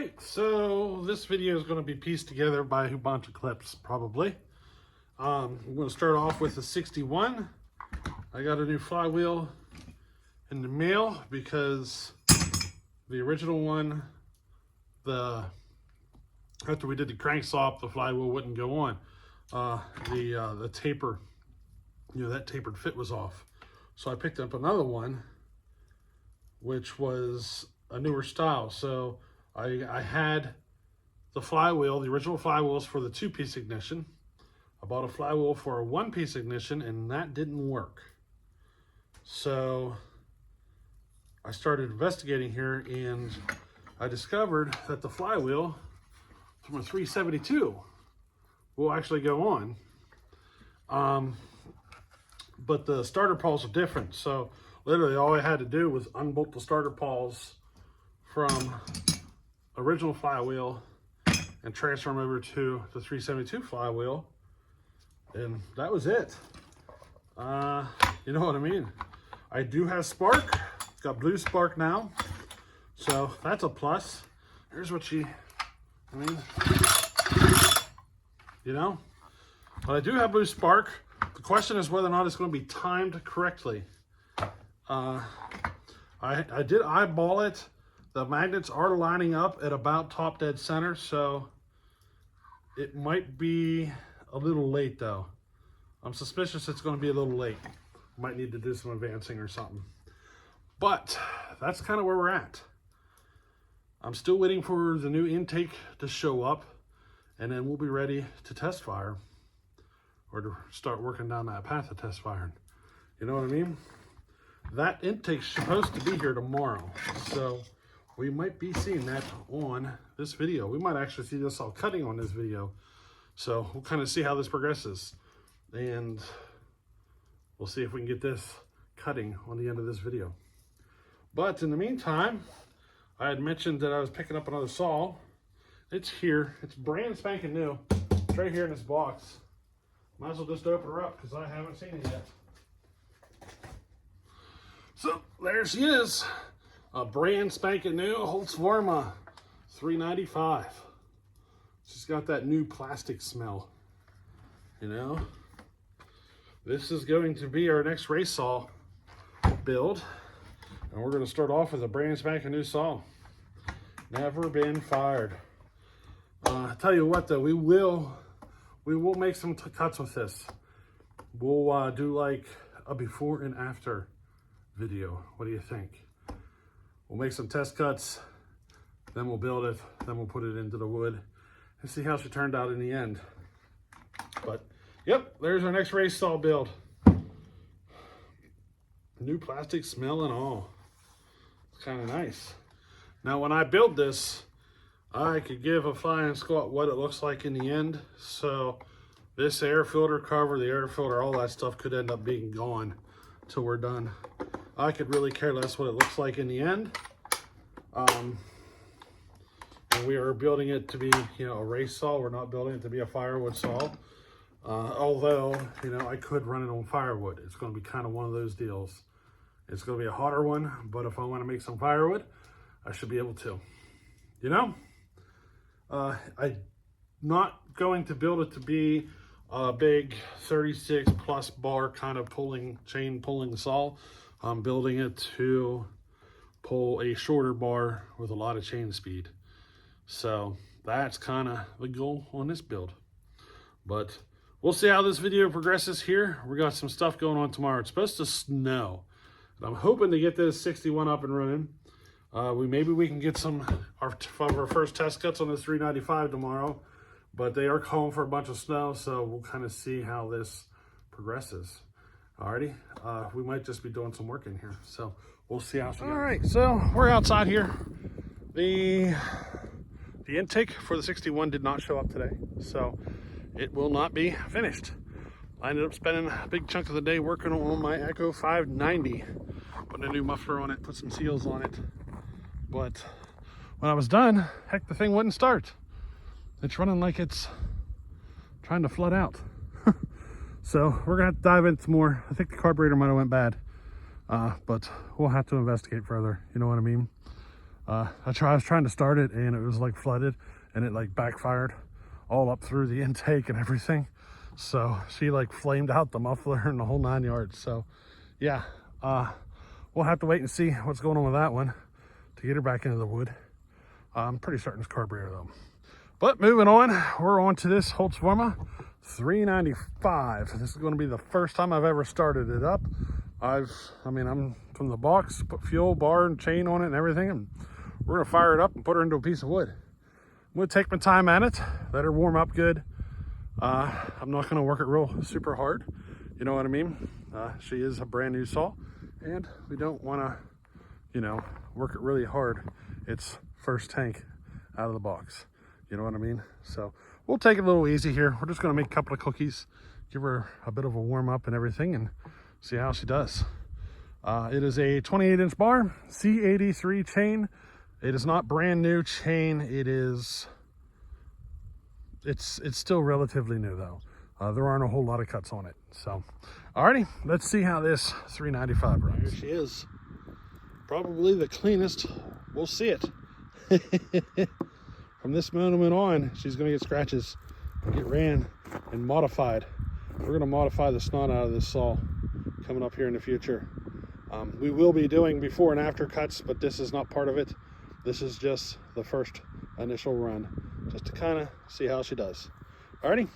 right, so this video is going to be pieced together by a bunch of clips, probably. I'm going to start off with the 61. I got a new flywheel in the mail because the original one, after we did the cranks off, the flywheel wouldn't go on. The taper, that tapered fit was off. So I picked up another one, which was a newer style. So I had the flywheel, the original flywheels for the 2-piece ignition. I bought a flywheel for a 1-piece ignition and that didn't work. So I started investigating here and I discovered that the flywheel from a 372 will actually go on. But the starter pawls are different. So literally all I had to do was unbolt the starter pawls from original flywheel and transfer them over to the 372 flywheel. And that was it. You know what I mean? I do have spark. It's got blue spark now. So that's a plus. Here's what but I do have blue spark. The question is whether or not it's going to be timed correctly. I did eyeball it. The magnets are lining up at about top dead center, so it might be a little late though. I'm suspicious it's going to be a little late. Might need to do some advancing or something. But that's kind of where we're at. I'm still waiting for the new intake to show up, and then we'll be ready to test fire, or to start working down that path of test firing. You know what I mean? That intake's supposed to be here tomorrow, so we might be seeing that on this video. We might actually see this all cutting on this video. So we'll kind of see how this progresses, and we'll see if we can get this cutting on the end of this video. But in the meantime, I had mentioned that I was picking up another saw. It's here. It's brand spanking new. It's right here in this box. Might as well just open her up because I haven't seen it yet. So there she is. A brand spanking new A Holtzfforma G395. She's got that new plastic smell. This is going to be our next race saw build. And we're going to start off with a brand spanking new saw. Never been fired. I tell you what though, we will make some cuts with this. We'll do like a before and after video. What do you think? We'll make some test cuts, then we'll build it, then we'll put it into the wood and see how she turned out in the end. But yep, there's our next race saw build. New plastic smell and all. It's kind of nice. Now when I build this, I could give a flying squat what it looks like in the end. So this air filter cover, the air filter, all that stuff could end up being gone till we're done. I could really care less what it looks like in the end. And we are building it to be, a race saw. We're not building it to be a firewood saw. Although, I could run it on firewood. It's going to be kind of one of those deals. It's going to be a hotter one, but if I want to make some firewood, I should be able to. I'm not going to build it to be a big 36 plus bar kind of chain pulling saw. I'm building it to pull a shorter bar with a lot of chain speed. So that's kind of the goal on this build. But we'll see how this video progresses here. We got some stuff going on tomorrow. It's supposed to snow. And I'm hoping to get this 61 up and running. Maybe we can get some of our first test cuts on this 395 tomorrow. But they are calling for a bunch of snow, so we'll kind of see how this progresses. Alrighty, we might just be doing some work in here, so we'll see how. All right, so we're outside here. The intake for the 61 did not show up today, so it will not be finished. I ended up spending a big chunk of the day working on my Echo 590, putting a new muffler on it, put some seals on it. But when I was done, heck, the thing wouldn't start. It's running like it's trying to flood out. So we're gonna have to dive into more. I think the carburetor might have went bad, but we'll have to investigate further. You know what I mean? I was trying to start it and it was like flooded, and it like backfired all up through the intake and everything. So she like flamed out the muffler and the whole 9 yards. So yeah, we'll have to wait and see what's going on with that one to get her back into the wood. I'm pretty certain it's carburetor though. But moving on, we're on to this Holtzfforma 395. This is going to be the first time I've ever started it up. I'm from the box, put fuel, bar, and chain on it and everything, and we're gonna fire it up and put her into a piece of wood. I'm gonna take my time at it, let her warm up good. I'm not gonna work it real super hard, you know what I mean? She is a brand new saw, and we don't wanna, work it really hard. It's first tank out of the box, you know what I mean? So we'll take it a little easy here. We're just gonna make a couple of cookies, give her a bit of a warm up and everything, and see how she does. It is a 28-inch bar, C83 chain. It is not brand new chain. It's still relatively new though. There aren't a whole lot of cuts on it. So, alrighty, let's see how this 395 runs. Here she is. Probably the cleanest. We'll see it. From this moment on, she's gonna get scratches, get ran and modified. We're gonna modify the snot out of this saw coming up here in the future. We will be doing before and after cuts, but this is not part of it. This is just the first initial run, just to kind of see how she does. Alrighty.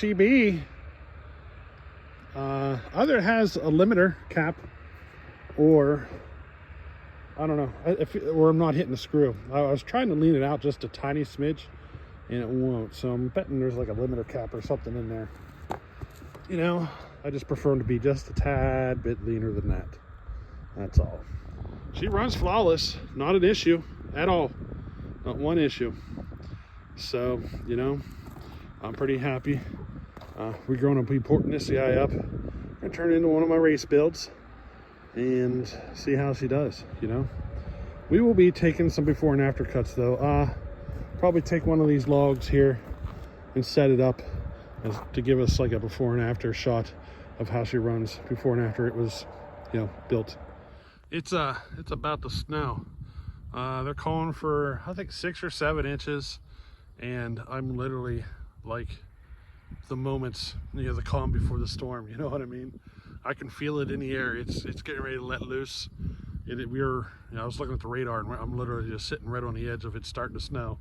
she be? Either it has a limiter cap, or I don't know, or I'm not hitting the screw. I was trying to lean it out just a tiny smidge, and it won't. So I'm betting there's like a limiter cap or something in there. You know, I just prefer them to be just a tad bit leaner than that. That's all. She runs flawless, not an issue at all, not one issue. So, you know, I'm pretty happy. We're going to be porting this guy up and turn it into one of my race builds and see how she does. You know, we will be taking some before and after cuts though. Probably take one of these logs here and set it up to give us like a before and after shot of how she runs before and after it was, you know, built. It's about to snow. They're calling for, I think, 6 or 7 inches, and I'm literally like the moments, you know, the calm before the storm. You know what I mean? I can feel it in the air. It's getting ready to let loose. You know, I was looking at the radar, and I'm literally just sitting right on the edge of it starting to snow.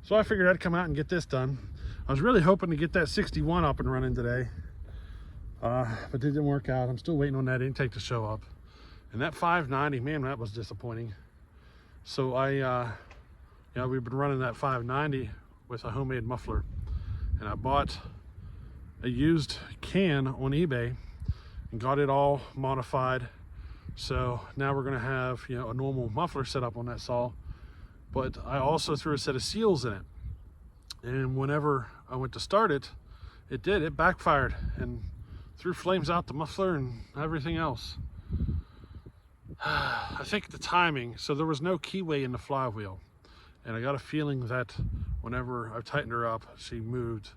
So I figured I'd come out and get this done. I was really hoping to get that 61 up and running today, but it didn't work out. I'm still waiting on that intake to show up. And that 590, man, that was disappointing. So you know, we've been running that 590 with a homemade muffler, and I bought a used can on eBay and got it all modified. So now we're gonna have, you know, a normal muffler set up on that saw, but I also threw a set of seals in it. And whenever I went to start it, it backfired and threw flames out the muffler and everything else. I think the timing, so there was no keyway in the flywheel, and I got a feeling that whenever I tightened her up, she moved,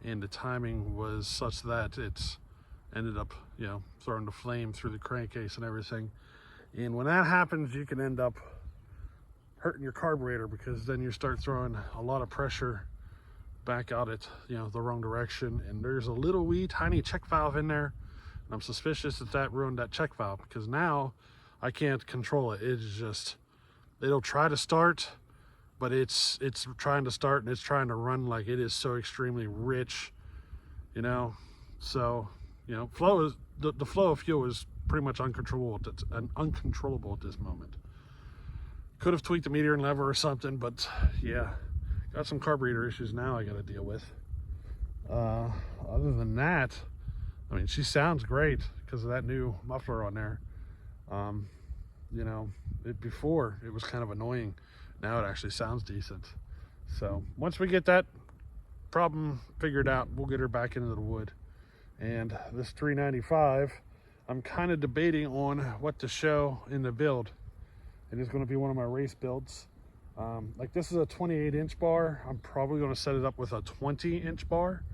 and the timing was such that it ended up, you know, throwing the flame through the crankcase and everything. And when that happens, you can end up hurting your carburetor, because then you start throwing a lot of pressure back out it, you know, the wrong direction. And there's a little wee tiny check valve in there, and I'm suspicious that ruined that check valve, because now I can't control it. It's just, it'll try to start, but it's trying to start and it's trying to run like it is so extremely rich, you know. So, you know, the flow of fuel is pretty much uncontrollable at this moment. Could have tweaked the meter and lever or something, but yeah, got some carburetor issues now I got to deal with. Other than that, I mean, she sounds great because of that new muffler on there. You know, before it was kind of annoying. Now it actually sounds decent. So once we get that problem figured out, we'll get her back into the wood. And this 395, I'm kind of debating on what to show in the build. It is going to be one of my race builds. Like, this is a 28-inch bar. I'm probably going to set it up with a 20-inch bar.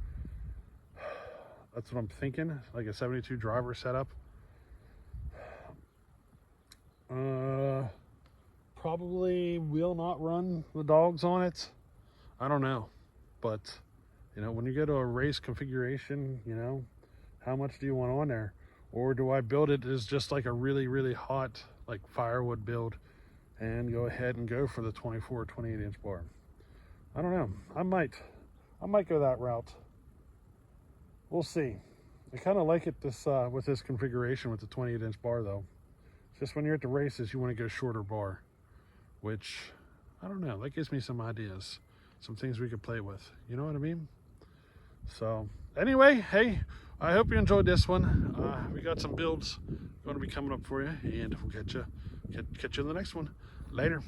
That's what I'm thinking, like a 72 driver setup. Probably will not run the dogs on it. I don't know, but you know, when you go to a race configuration, you know, how much do you want on there? Or do I build it as just like a really hot like firewood build and go ahead and go for the 24 or 28-inch bar? I don't know. I might go that route. We'll see. I kind of like it with this configuration with the 28-inch bar though. It's just when you're at the races, you want to go shorter bar, which, I don't know, that gives me some ideas, some things we could play with. You know what I mean? So anyway, hey, I hope you enjoyed this one. We got some builds going to be coming up for you, and we'll catch you in the next one. Later.